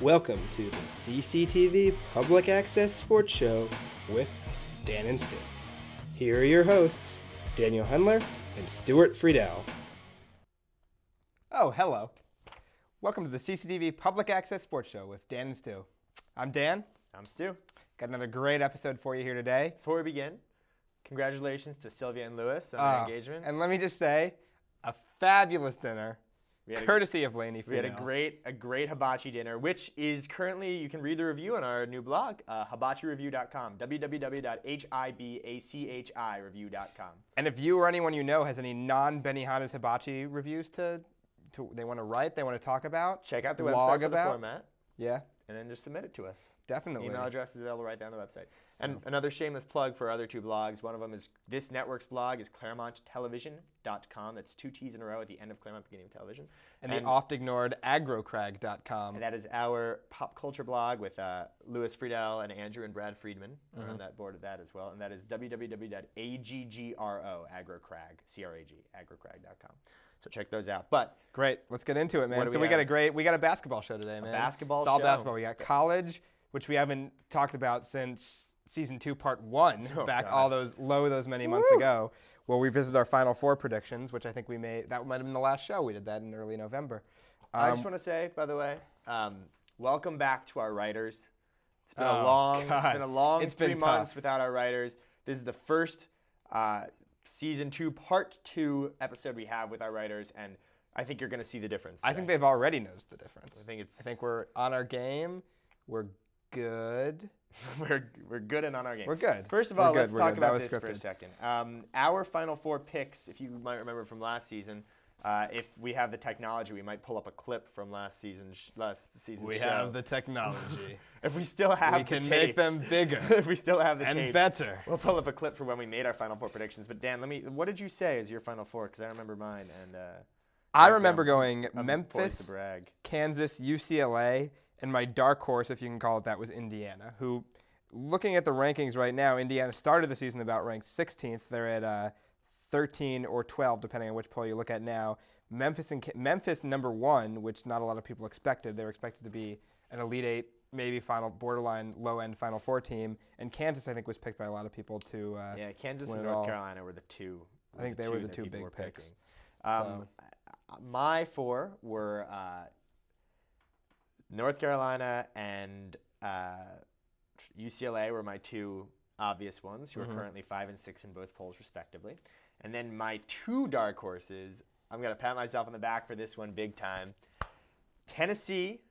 Welcome to the CCTV Public Access Sports Show with Dan and Stu. Here are your hosts, Daniel Hendler and Stuart Friedel. Oh, hello. Welcome to the CCTV Public Access Sports Show with Dan and Stu. I'm Dan. I'm Stu. Got another great episode for you here today. Before we begin, congratulations to Sylvia and Lewis on their engagement. And let me just say, a fabulous dinner, courtesy of Laney Friedel. We had a great hibachi dinner, which is currently, you can read the review on our new blog, hibachireview.com, www.hibachireview.com. And if you or anyone you know has any non-Benihana's hibachi reviews they want to write, they want to talk about, check out the blog website for about, the format. Yeah. And then just submit it to us. Definitely. Email address is available right there on the website. And another shameless plug for our other two blogs. One of them is this network's blog is ClaremontTelevision.com. That's two T's in a row at the end of Claremont beginning of television. And the oft-ignored agrocrag.com. And that is our pop culture blog with Louis Friedel and Andrew and Brad Friedman are on that board of that as well. And that is agrocrag.com. So check those out. But great, let's get into it, man. So we got a basketball show today, man. Basketball show. It's all basketball. We got college, which we haven't talked about since season 2, part 1, those many months ago, where we visited our Final Four predictions, which I think we made. That might have been the last show. We did that in early November. I just want to say, by the way, welcome back to our writers. It's been a long 3 months without our writers. This is the first Season 2, Part 2 episode we have with our writers, and I think you're going to see the difference today. I think they've already noticed the difference. I think we're on our game. We're good. we're good and on our game. We're good. First of all, let's talk about this for a second. Our Final Four picks, if you might remember from last season, if we have the technology, we might pull up a clip from last season. We have the technology. If we still have we can make them bigger. If we still have the and tapes, better. We'll pull up a clip for when we made our Final Four predictions. But Dan, what did you say is your Final Four? Because I remember mine. And I remember going Memphis, Kansas, UCLA, and my dark horse, if you can call it that, was Indiana. Who, looking at the rankings right now, Indiana started the season about ranked 16th. They're at 13 or 12, depending on which poll you look at now. Memphis number 1, which not a lot of people expected. They were expected to be an Elite 8, maybe borderline low-end Final Four team. And Kansas, I think, was picked by a lot of people to Kansas and North Carolina were the two. I think they were the two big picks. My 4 were North Carolina and UCLA were my 2 obvious ones, who are currently 5 and 6 in both polls, respectively. And then my 2 dark horses, I'm going to pat myself on the back for this one big time. Tennessee,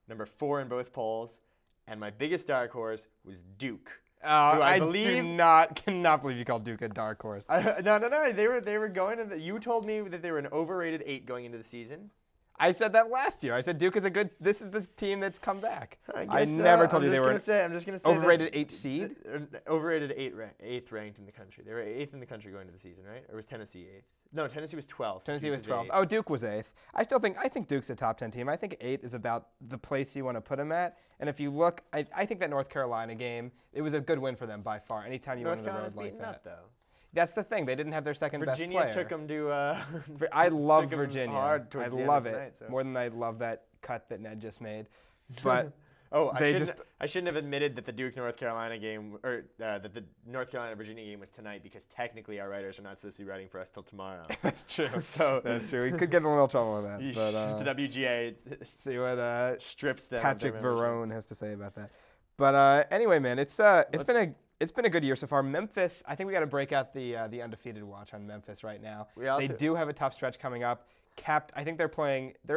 number 4 in both polls, and my biggest dark horse was Duke. I cannot believe you called Duke a dark horse. No. They were going to you told me that they were an overrated 8 going into the season. I said that last year. I said Duke is this is the team that's come back. I never told you they were I'm just going to say overrated 8 seed. Overrated 8th ranked in the country. They were 8th in the country going into the season, right? Or was Tennessee 8th? No, Tennessee was 12th. Tennessee was 12th. Oh, Duke was 8th. I think Duke's a top 10 team. I think 8 is about the place you want to put them at. And if you look, I think that North Carolina game, it was a good win for them by far. Anytime you win on the road like that. Though. That's the thing. They didn't have their second best player. Virginia took them to. I love Virginia. Hard I love it more than I love that cut that Ned just made. But I shouldn't have admitted that the Duke-North Carolina game, or that the North Carolina-Virginia game was tonight, because technically our writers are not supposed to be writing for us till tomorrow. That's true. That's true. We could get in a little trouble with that. But, the WGA see what strips them. Patrick Verone has to say about that. But anyway, man, it's been a good year so far. Memphis, I think we got to break out the undefeated watch on Memphis right now. They do have a tough stretch coming up. I think they're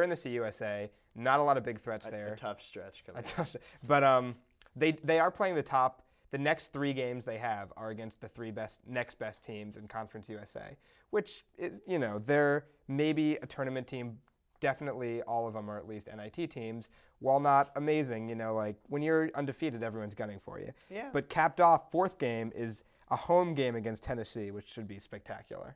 in the CUSA. Not a lot of big threats there. A tough stretch coming up. But they are playing the next 3 games they have are against the 3 next best teams in Conference USA, which, they're maybe a tournament team. Definitely all of them are at least NIT teams. While not amazing, like when you're undefeated, everyone's gunning for you. Yeah. But capped off, 4th game is a home game against Tennessee, which should be spectacular.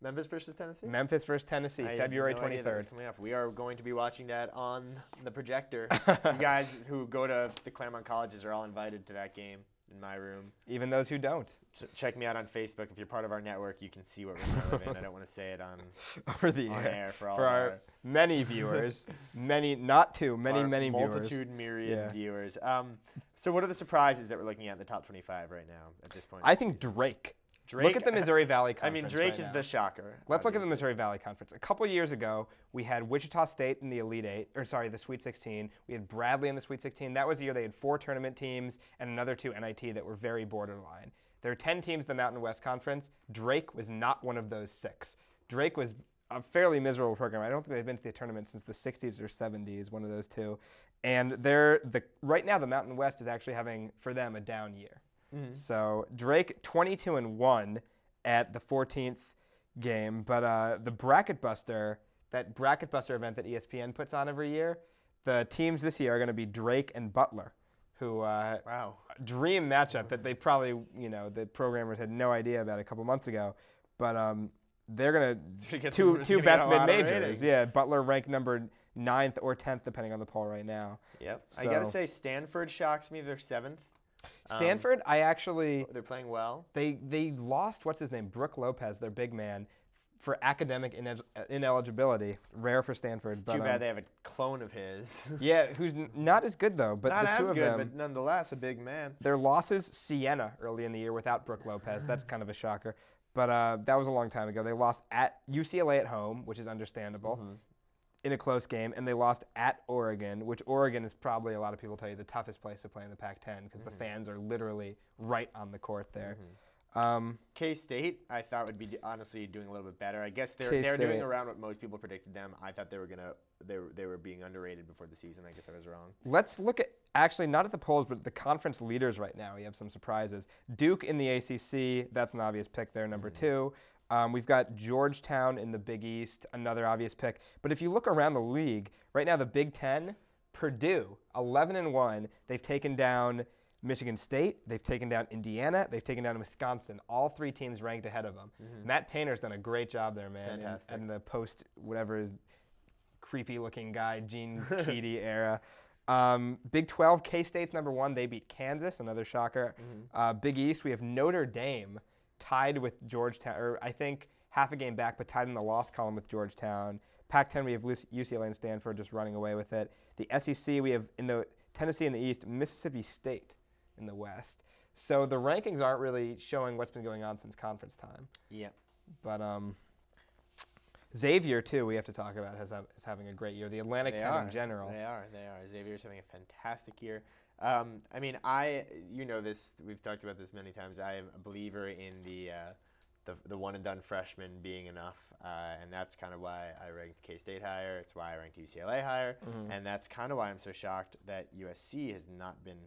Memphis versus Tennessee? Memphis versus Tennessee, February 23rd. Coming up. We are going to be watching that on the projector. You guys who go to the Claremont colleges are all invited to that game. in my room. Even those who don't. Check me out on Facebook. If you're part of our network, you can see what room I live in. I don't want to say it on over the air for all our many viewers. Many, not two, many viewers. Multitude, myriad viewers. So what are the surprises that we're looking at in the top 25 right now at this point? I think Drake. Look at the Missouri Valley Conference. I mean, Drake is the shocker. Let's look at the Missouri Valley Conference. A couple years ago, we had Wichita State in the the Sweet 16. We had Bradley in the Sweet 16. That was the year they had 4 tournament teams and another 2 NIT that were very borderline. There are 10 teams in the Mountain West Conference. Drake was not one of those 6. Drake was a fairly miserable program. I don't think they've been to the tournament since the 60s or 70s, one of those 2. And right now, the Mountain West is actually having, for them, a down year. Mm-hmm. So Drake 22-1 at the 14th game, but the Bracket Buster, that Bracket Buster event that ESPN puts on every year, the teams this year are going to be Drake and Butler, who wow, dream matchup that they probably the programmers had no idea about a couple months ago, but they're going to get two best mid majors. Yeah, Butler ranked number 9th or 10th depending on the poll right now. Yep, so, I got to say Stanford shocks me. They're 7th. Stanford, they're playing well. They lost Brooke Lopez, their big man, for academic ineligibility. Rare for Stanford. It's too bad they have a clone of his. Yeah, who's not as good though. But not the two as of good, them, but nonetheless a big man. Their losses: Siena early in the year without Brooke Lopez. That's kind of a shocker. But that was a long time ago. They lost at UCLA at home, which is understandable. Mm-hmm. In a close game, and they lost at Oregon, which Oregon is probably, a lot of people tell you, the toughest place to play in the Pac-10 because the fans are literally right on the court there. Mm-hmm. K-State, I thought would be honestly doing a little bit better. I guess they're doing around what most people predicted them. I thought they were being underrated before the season. I guess I was wrong. Let's look at, actually not at the polls, but the conference leaders right now. We have some surprises. Duke in the ACC, that's an obvious pick there, number 2. We've got Georgetown in the Big East, another obvious pick. But if you look around the league, right now the Big Ten, Purdue, 11-1. They've taken down Michigan State. They've taken down Indiana. They've taken down Wisconsin. All 3 teams ranked ahead of them. Mm-hmm. Matt Painter's done a great job there, man. And the post, whatever is creepy-looking guy, Gene Keady era. Big 12, K-State's number 1. They beat Kansas, another shocker. Mm-hmm. Big East, we have Notre Dame, tied with Georgetown, or I think half a game back, but tied in the loss column with Georgetown. Pac-10, we have UCLA and Stanford just running away with it. The SEC, we have in the Tennessee in the East, Mississippi State in the West. So the rankings aren't really showing what's been going on since conference time. Yeah. But Xavier, too, we have to talk about, is having a great year. The Atlantic 10 in general. They are. Xavier's having a fantastic year. I mean, you know this. We've talked about this many times. I am a believer in the one and done freshman being enough, and that's kind of why I ranked K-State higher. It's why I ranked UCLA higher, and that's kind of why I'm so shocked that USC has not been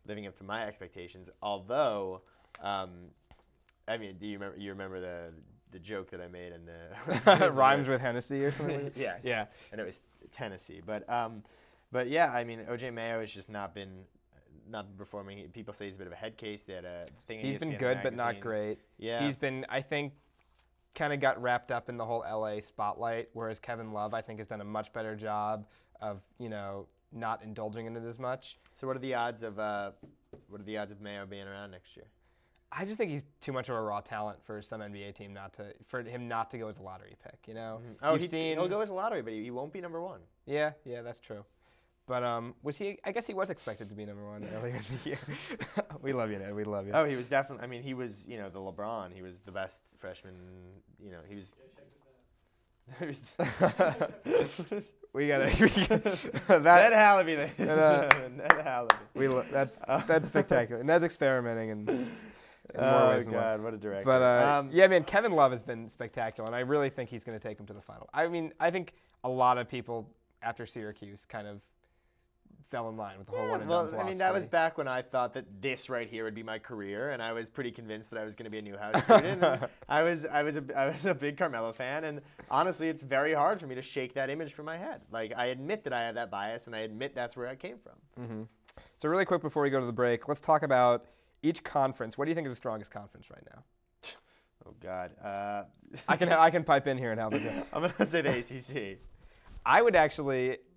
living up to my expectations. Although, I mean, do you remember the joke that I made in the rhymes with Hennessy or something? Yes. Yeah, and it was Tennessee, but yeah, I mean, OJ Mayo has just not been performing. People say he's a bit of a head case. They had a thing. He's been good, but not great. Yeah. He's been, I think, kind of got wrapped up in the whole LA spotlight, whereas Kevin Love, I think, has done a much better job of, not indulging in it as much. So what are the odds of Mayo being around next year? I just think he's too much of a raw talent for some NBA team for him not to go as a lottery pick. Mm-hmm. Oh, he'll go as a lottery, but he won't be number 1. Yeah, that's true. But was he? I guess he was expected to be number 1 earlier in the year. We love you, Ned. We love you. Oh, he was definitely. I mean, he was. The LeBron. He was the best freshman. He was. We gotta. Ned Hallaby. Ned Hallaby. That's spectacular. Ned's experimenting and. Oh God, what a director! But yeah, man, Kevin Love has been spectacular, and I really think he's going to take him to the final. I mean, I think a lot of people after Syracuse kind of fell in line with the whole one and done philosophy. I mean, that was back when I thought that this right here would be my career, and I was pretty convinced that I was going to be a Newhouse student. I was a big Carmelo fan, and honestly, it's very hard for me to shake that image from my head. Like, I admit that I have that bias, and I admit that's where I came from. Mm-hmm. So really quick before we go to the break, let's talk about each conference. What do you think is the strongest conference right now? Oh God. I can pipe in here and help you. I'm gonna say the ACC. I got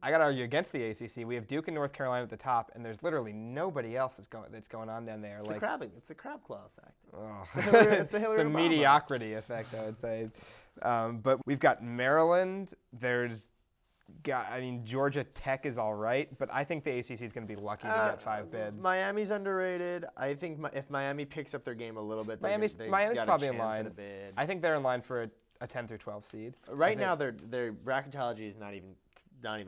to argue against the ACC. We have Duke and North Carolina at the top, and there's literally nobody else that's going on down there. It's the crab claw effect. Oh. It's the Hillary Obama. Mediocrity effect, I would say. But we've got Maryland. Georgia Tech is all right, but I think the ACC is going to be lucky to get 5 bids. Miami's underrated. I think if Miami picks up their game a little bit, Miami's probably in line. I think they're in line for a 10 through 12 seed. Right now, their bracketology is not even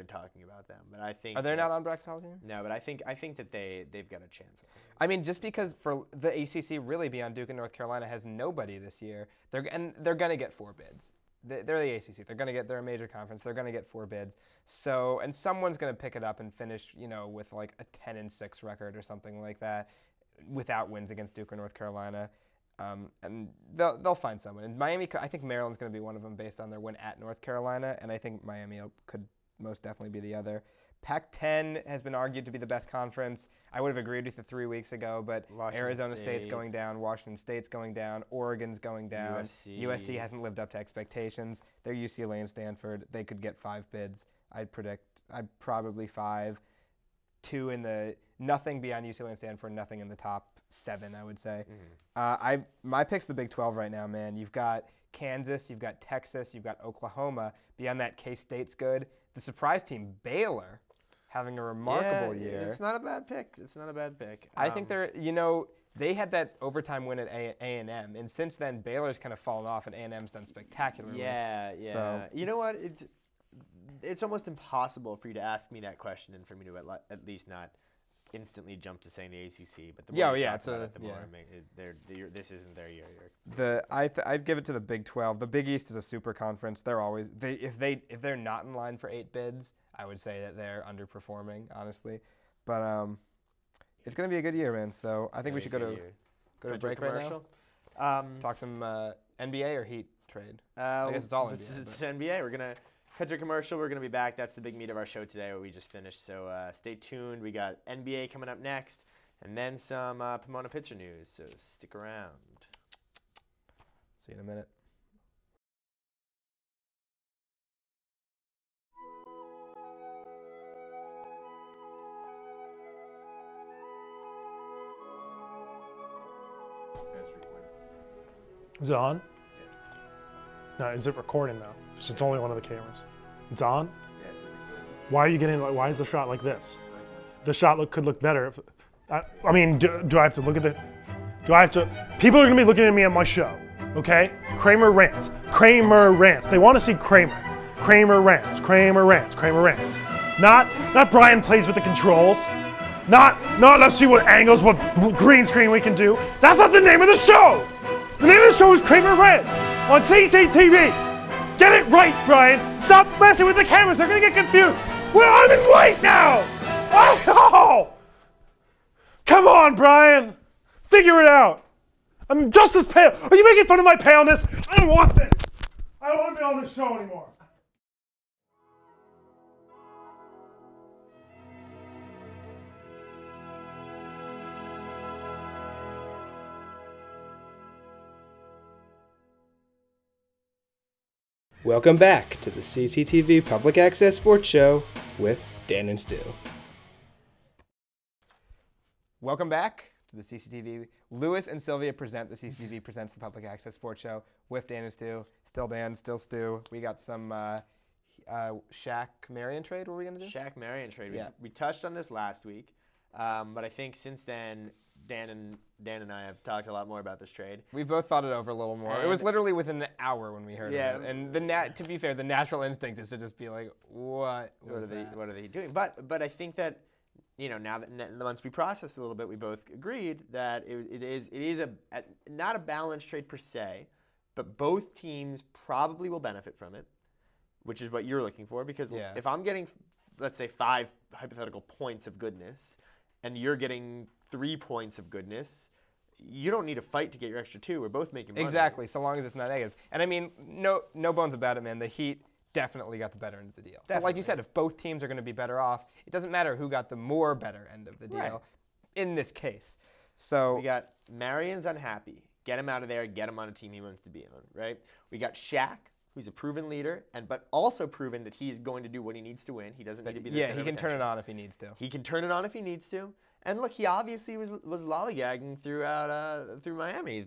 talking about them. But I think are they not on bracketology? No, but I think that they've got a chance. I mean, just because for the ACC really beyond Duke and North Carolina has nobody this year, they're going to get 4 bids. They're the ACC. They're a major conference. They're going to get 4 bids. So, and someone's going to pick it up and finish, with like a 10-6 record or something like that, without wins against Duke or North Carolina, and they'll find someone. And Miami, I think Maryland's going to be one of them based on their win at North Carolina, and I think Miami could most definitely be the other. Pac-10 has been argued to be the best conference. I would have agreed with you 3 weeks ago, but Arizona State's going down, Washington State's going down, Oregon's going down. USC hasn't lived up to expectations. They're UCLA and Stanford. They could get 5 bids. I'd probably 5. 2 in the nothing beyond UCLA and Stanford, nothing in the top 7, I would say. Mm-hmm. My pick's the Big 12 right now, man. You've got Kansas, you've got Texas, you've got Oklahoma. Beyond that, K-State's good. The surprise team, Baylor, having a remarkable year. It's not a bad pick. I think they had that overtime win at A&M, and since then Baylor's kind of fallen off, and A&M's done spectacularly. Yeah. So, you know what? It's almost impossible for you to ask me that question and for me to at least not instantly jump to saying the ACC. But the more this isn't their year. I'd give it to the Big 12. The Big East is a super conference. They're always if they're not in line for 8 bids, I would say that they're underperforming, honestly. But it's going to be a good year, man. So I think we should go to a break right now. Talk some NBA or Heat trade. I guess it's all NBA. It's NBA. We're gonna cut to a commercial. We're gonna be back. That's the big meat of our show today, what we just finished. So stay tuned. We got NBA coming up next, and then some Pomona pitcher news. So stick around. See you in a minute. Is it on? Yeah. No, is it recording though? It's only one of the cameras. It's on? Yeah, it's why are you getting, why is the shot like this? The shot could look better. I mean, do I have to look at people are gonna be looking at me at my show, okay? Kramer rants. They want to see Kramer. Kramer rants. Not Brian plays with the controls. Not let's see what angles, what green screen we can do. That's not the name of the show. The name of the show is Kramer Rants on CCTV. Get it right, Brian. Stop messing with the cameras. They're going to get confused. Well, I'm in white now. Oh! Come on, Brian. Figure it out. I'm just as pale. Are you making fun of my paleness? I don't want this. I don't want to be on this show anymore. Welcome back to the CCTV Public Access Sports Show with Dan and Stu. Welcome back to the CCTV. Lewis and Sylvia present the CCTV Presents the Public Access Sports Show with Dan and Stu. Still Dan, still Stu. We got some Shaq Marion trade. What are we going to do? Shaq Marion trade. Yeah. We touched on this last week, but I think since then, Dan and I have talked a lot more about this trade. We both thought it over a little more. It was literally within an hour when we heard of it. And to be fair, the natural instinct is to just be like, what are they doing? But I think that now that once we processed a little bit, we both agreed that it is not a balanced trade per se, but both teams probably will benefit from it, which is what you're looking for. Because if I'm getting, let's say, 5 hypothetical points of goodness, and you're getting 3 points of goodness, you don't need to fight to get your extra 2. We're both making money. Exactly, so long as it's not negative. And I mean, no bones about it, man. The Heat definitely got the better end of the deal. But like you said, if both teams are going to be better off, it doesn't matter who got the more better end of the deal in this case. So we got Marion's unhappy. Get him out of there. Get him on a team he wants to be on, right? We got Shaq, who's a proven leader, but also proven that he is going to do what he needs to win. He doesn't need to be the center he of can turn it attention. on if he needs to. He can turn it on if he needs to. And look, he obviously was lollygagging through Miami.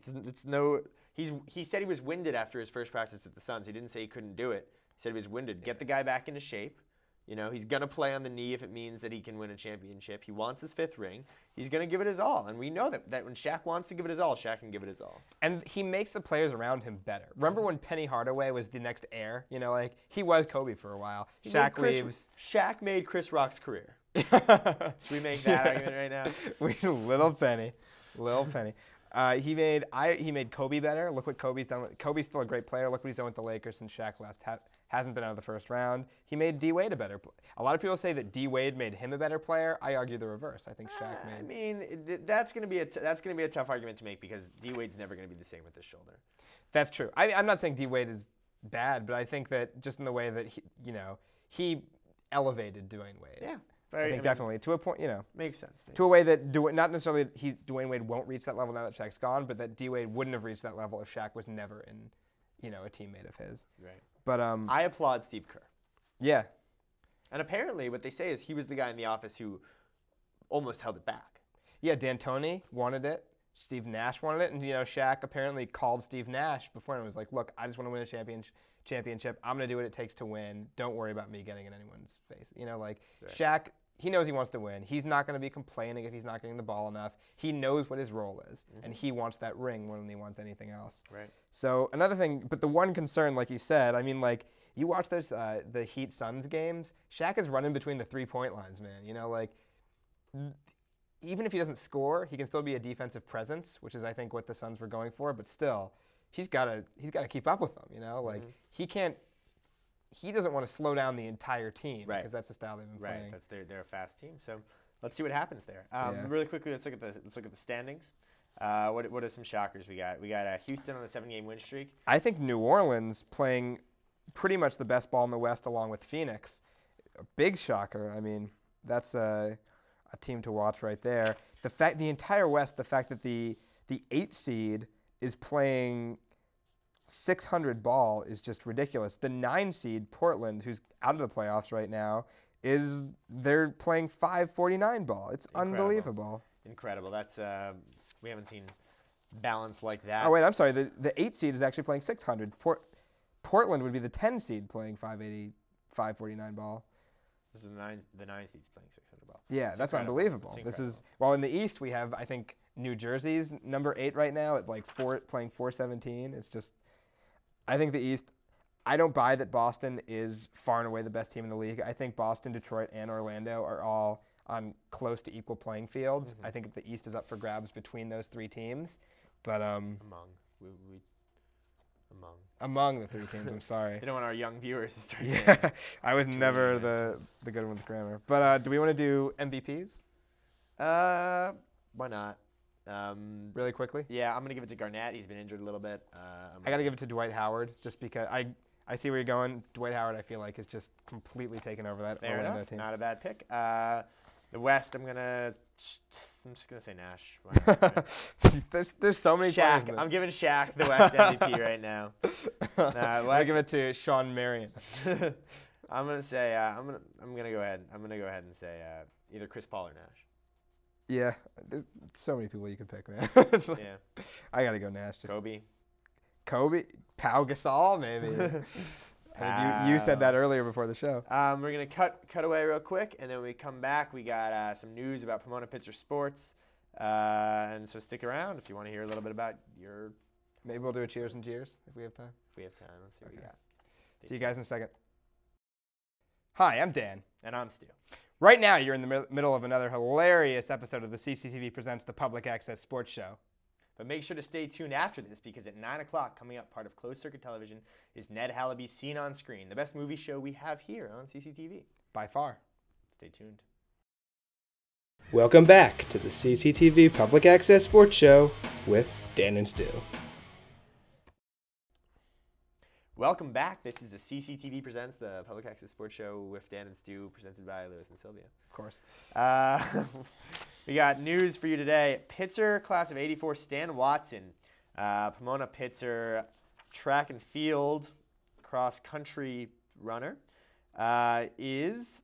He said he was winded after his first practice with the Suns. He didn't say he couldn't do it. He said he was winded. Get the guy back into shape. You know, he's going to play on the knee if it means that he can win a championship. He wants his 5th ring. He's going to give it his all. And we know that when Shaq wants to give it his all, Shaq can give it his all. And he makes the players around him better. Remember when Penny Hardaway was the next heir? You know, like, he was Kobe for a while. Shaq leaves. Shaq made Chris Rock's career. Should we make that argument right now? Little Penny. He made Kobe better. Look what Kobe's done. Kobe's still a great player. Look what he's done with the Lakers since Shaq left. Hasn't been out of the first round. He made D Wade a better player. A lot of people say that D Wade made him a better player. I argue the reverse. I think Shaq made. I mean, that's going to be a tough argument to make because D Wade's never going to be the same with his shoulder. That's true. I'm not saying D Wade is bad, but I think that just in the way that he elevated Dwayne Wade. Yeah. I think definitely to a point, Makes sense. To a way that not necessarily Dwayne Wade won't reach that level now that Shaq's gone, but that D Wade wouldn't have reached that level if Shaq was never in, a teammate of his. Right. But I applaud Steve Kerr. Yeah. And apparently, what they say is he was the guy in the office who almost held it back. Yeah, D'Antoni wanted it. Steve Nash wanted it, and Shaq apparently called Steve Nash before and was like, "Look, I just want to win a championship. I'm going to do what it takes to win. Don't worry about me getting in anyone's face." Right. Shaq. He knows he wants to win. He's not going to be complaining if he's not getting the ball enough. He knows what his role is, and he wants that ring more than he wants anything else. Right. So another thing, but the one concern, like you said, I mean, like you watch those the Heat Suns games. Shaq is running between the 3-point lines, man. Even if he doesn't score, he can still be a defensive presence, which is I think what the Suns were going for. But still, he's got to keep up with them. He can't. He doesn't want to slow down the entire team because that's the style they've been playing. Right, they're a fast team. So let's see what happens there. Really quickly, let's look at the standings. What are some shockers we got? We got Houston on a 7-game win streak. I think New Orleans playing pretty much the best ball in the West, along with Phoenix. A big shocker. I mean, that's a team to watch right there. The entire West, the fact that the 8 seed is playing 600 ball is just ridiculous. The 9 seed, Portland, who's out of the playoffs right now, they're playing 549 ball. It's unbelievable. Incredible. That's we haven't seen balance like that. Oh wait, I'm sorry. The 8 seed is actually playing 600. Portland would be the 10 seed playing 549 ball. This is the 9 seed's playing 600 ball. Yeah, that's unbelievable. This is in the East we have I think New Jersey's number 8 right now at like playing 417. It's just. I think the East, I don't buy that Boston is far and away the best team in the league. I think Boston, Detroit, and Orlando are all on close to equal playing fields. I think the East is up for grabs between those 3 teams. But among the 3 teams, I'm sorry. You don't want our young viewers to start saying. I was never the good one with grammar. But do we want to do MVPs? Why not? Really quickly? Yeah, I'm going to give it to Garnett. He's been injured a little bit. I got to give it to Dwight Howard just because I see where you're going. Dwight Howard, I feel like, has just completely taken over that Orlando team. Not a bad pick. The West, I'm just going to say Nash. There's so many Shaq. players. I'm giving Shaq the West MVP right now. I give it to Sean Marion. I'm going to say I'm going to go ahead. I'm going to go ahead and say either Chris Paul or Nash. Yeah, there's so many people you could pick, man. Yeah. I got to go Nash. Kobe, Pau Gasol, maybe. You said that earlier before the show. We're going to cut away real quick, and then when we come back, we got some news about Pomona Pitzer Sports. And so stick around if you want to hear a little bit about your... Maybe we'll do a cheers and cheers if we have time. If we have time. Let's see what we got. See you guys in a second. Hi, I'm Dan. And I'm Stu. Right now, you're in the middle of another hilarious episode of the CCTV Presents the Public Access Sports Show. But make sure to stay tuned after this because at 9 o'clock, coming up part of Closed Circuit Television, is Ned Hallaby's Scene on Screen, the best movie show we have here on CCTV. By far. Stay tuned. Welcome back to the CCTV Public Access Sports Show with Dan and Stu. Welcome back. This is the CCTV Presents the Public Access Sports Show with Dan and Stu, presented by Lewis and Sylvia. Of course. We got news for you today. Pitzer, class of '84, Stan Watson. Pomona Pitzer track and field cross-country runner, is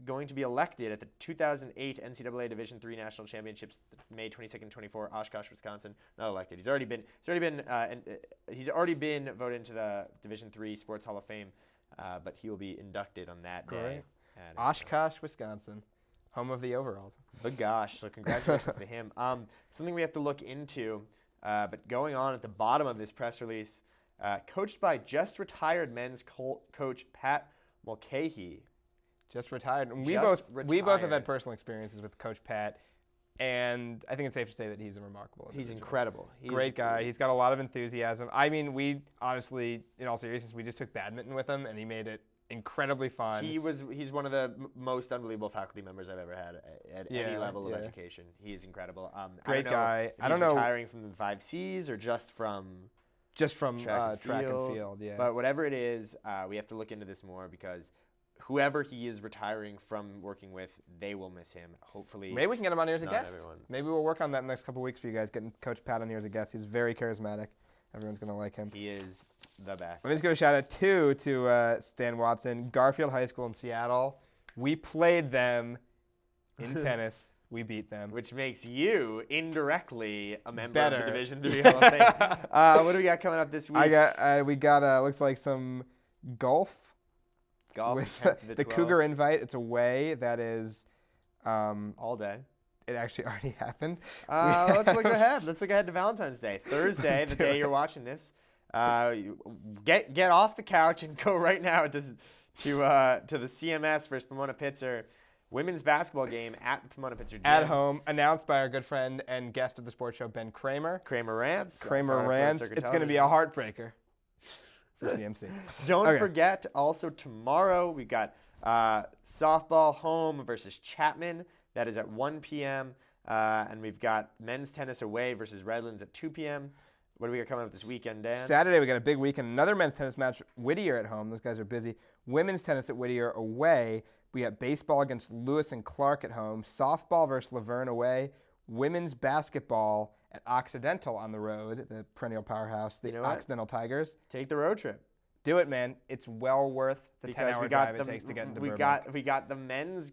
going to be elected at the 2008 NCAA Division III National Championships, May 22nd, 24, Oshkosh, Wisconsin. Not elected. He's already been voted into the Division III Sports Hall of Fame, but he will be inducted on that day. Oshkosh, Wisconsin, home of the overalls. But gosh, so congratulations to him. Something we have to look into, but going on at the bottom of this press release, coached by just retired men's coach Pat Mulcahy. Just retired. And we both have had personal experiences with Coach Pat, and I think it's safe to say that he's a remarkable individual. He's incredible. He's great guy. He's got a lot of enthusiasm. I mean, we honestly, in all seriousness, we just took badminton with him, and he made it incredibly fun. He's one of the most unbelievable faculty members I've ever had at any level of education. He is incredible. Great guy. I don't know. Retiring from the 5 Cs or just from track and field. Yeah. But whatever it is, we have to look into this more because whoever he is retiring from working with, they will miss him. Hopefully, maybe we can get him on here as a guest. Maybe we'll work on that in the next couple of weeks for you guys, getting Coach Pat on here as a guest. He's very charismatic. Everyone's going to like him. He is the best. Let me just give a shout out to Stan Watson, Garfield High School in Seattle. We played them in tennis. We beat them. Which makes you indirectly a member of the Division III Hall of Fame. What do we got coming up this week? We got looks like some golf. With the Cougar Invite. It's away. That is all day. It actually already happened. Let's look ahead. Let's look ahead to Valentine's Day. Thursday, the day you're watching this. Get off the couch and go right now to the CMS versus Pomona Pitzer women's basketball game at the Pomona Pitzer gym. At home, announced by our good friend and guest of the sports show, Ben Kramer. Kramer Rants. It's going to be a heartbreaker for CMC. Don't forget, also tomorrow we got softball home versus Chapman. That is at 1 p.m. And we've got men's tennis away versus Redlands at 2 p.m. What do we got coming up this weekend, Dan? Saturday we got a big weekend. Another men's tennis match. Whittier at home. Those guys are busy. Women's tennis at Whittier away. We got baseball against Lewis and Clark at home. Softball versus Laverne away. Women's basketball at Occidental on the road, the perennial powerhouse, the Occidental Tigers. Take the road trip. Do it, man. It's well worth the 10-hour drive it takes to get into Burbank. We got the men's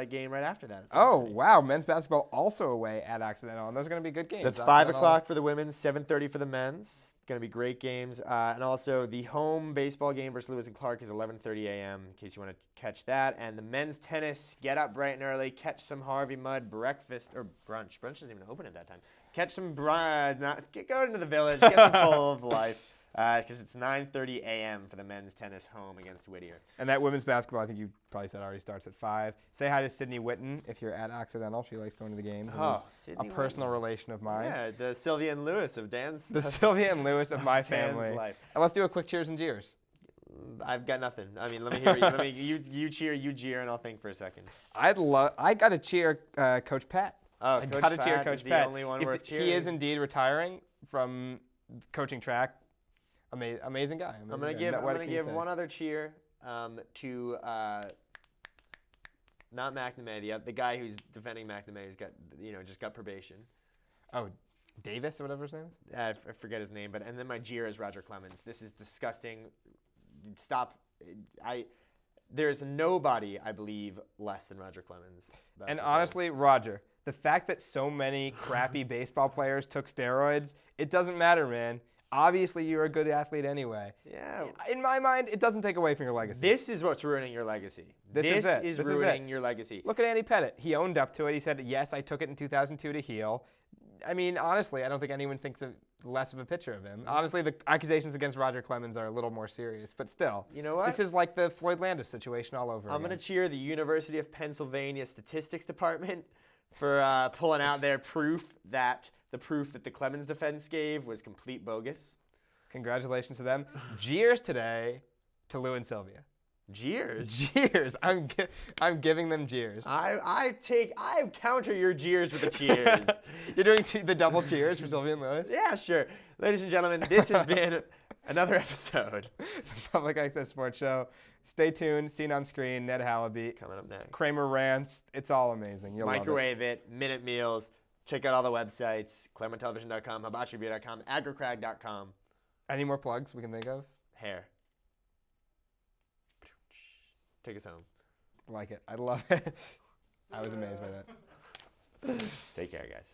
game right after that. Oh, wow. Men's basketball also away at Occidental, and those are going to be good games. So that's 5 o'clock for the women's, 7:30 for the men's. Going to be great games. And also the home baseball game versus Lewis and Clark is 11:30 a.m. in case you want to catch that. And the men's tennis, get up bright and early, catch some Harvey Mudd breakfast or brunch. Brunch isn't even open at that time. Catch some go into the village, get some full of life. Because it's 9:30 a.m. for the men's tennis home against Whittier. And that women's basketball, I think you probably said already starts at 5. Say hi to Sydney Witten if you're at Occidental. She likes going to the games. Sydney a personal relation of mine. Yeah, the Sylvia and Lewis of Dan's. The Sylvia and Lewis of my family. Life. And let's do a quick cheers and jeers. I've got nothing. I mean, let me hear you. You cheer, you jeer, and I'll think for a second. I got to cheer Coach Pat. Oh, Coach Pat cheer Coach is Pat. The only one worth cheering. He is indeed retiring from coaching track. Amazing guy. I'm gonna give one other cheer to not McNamee, the guy who's defending McNamee who's got just got probation. Oh, Davis or whatever his name is? I forget his name, and then my jeer is Roger Clemens. This is disgusting. Stop. There's nobody I believe less than Roger Clemens. And honestly, Roger, the fact that so many crappy baseball players took steroids, it doesn't matter, man. Obviously, you're a good athlete anyway. Yeah. In my mind, it doesn't take away from your legacy. This is what's ruining your legacy. This is ruining your legacy. Look at Andy Pettitte. He owned up to it. He said, yes, I took it in 2002 to heal. I mean, honestly, I don't think anyone thinks less of a picture of him. Honestly, the accusations against Roger Clemens are a little more serious. But still, you know what? This is like the Floyd Landis situation all over I'm going to cheer the University of Pennsylvania Statistics Department for pulling out their proof that the Clemens defense gave was complete bogus. Congratulations to them. Jeers today to Lou and Sylvia. Jeers? Jeers. I'm giving them jeers. I counter your jeers with a cheers. You're doing the double cheers for Sylvia and Lewis? Yeah, sure. Ladies and gentlemen, this has been another episode. The Public Access Sports Show. Stay tuned. Seen on screen. Ned Hallaby. Coming up next. Kramer Rants. It's all amazing. You'll Microwave it. Minute Meals. Check out all the websites. ClermontTelevision.com, HibachioBeer.com, agrocrag.com. Any more plugs we can think of? Hair. Take us home. Like it. I love it. I was amazed by that. Take care, guys.